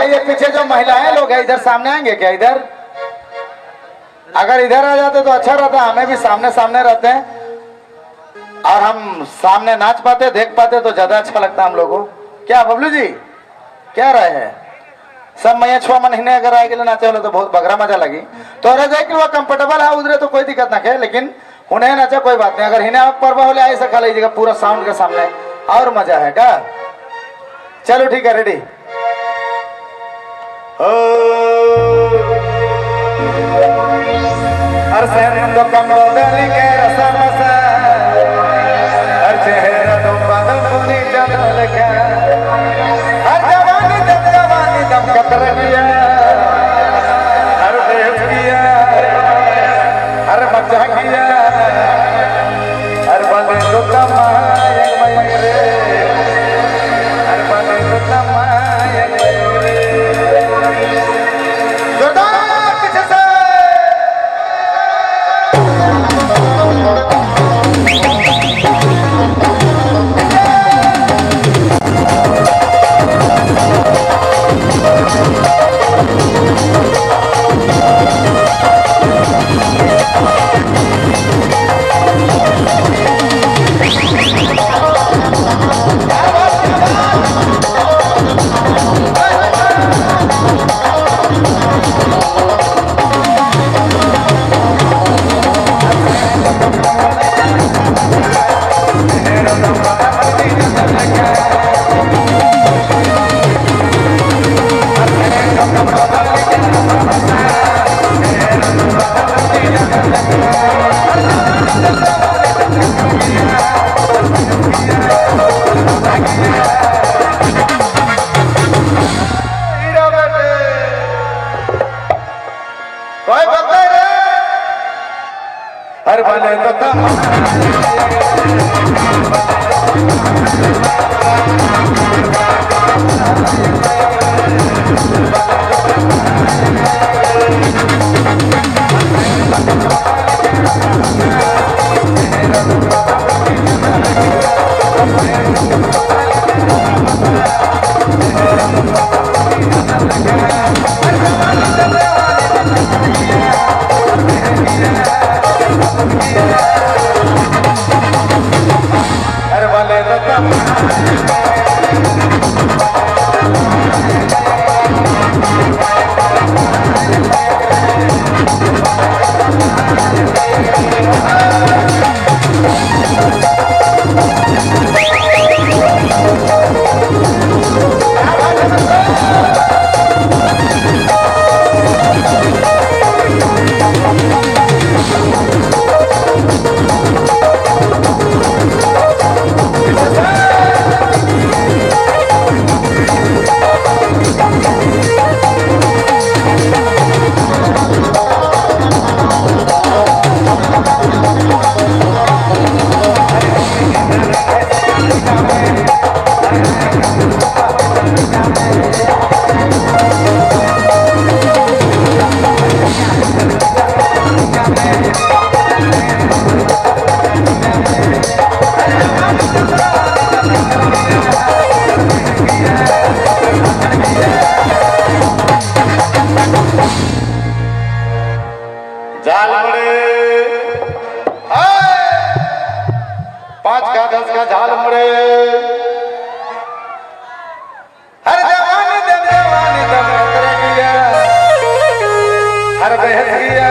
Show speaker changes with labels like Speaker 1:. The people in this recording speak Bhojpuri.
Speaker 1: भाई ये पीछे जो महिलाएं लोग हैं इधर सामने आएंगे क्या? इधर अगर इधर आ जाते तो अच्छा रहता, हमें भी सामने सामने रहते हैं और हम सामने नाच पाते देख पाते तो ज्यादा अच्छा लगता हम लोगों को। क्या बबलू जी क्या राय है? सब मैया छुआ मन हिने अगर आए नाचे वाले तो बहुत बगरा मजा लगी। तो रह जाए कि वो कंफर्टेबल है उधरे तो कोई दिक्कत ना है, लेकिन उन्हें नाचा कोई बात नहीं। अगर हिने पर्व होले ऐसा खा लीजिएगा पूरा साउंड के सामने और मजा है का। चलो ठीक है रेडी। हर भले तो जाल मुड़े 5 का 10 का जाल मुड़े हर जवानी दम उतर गया हर बहस गया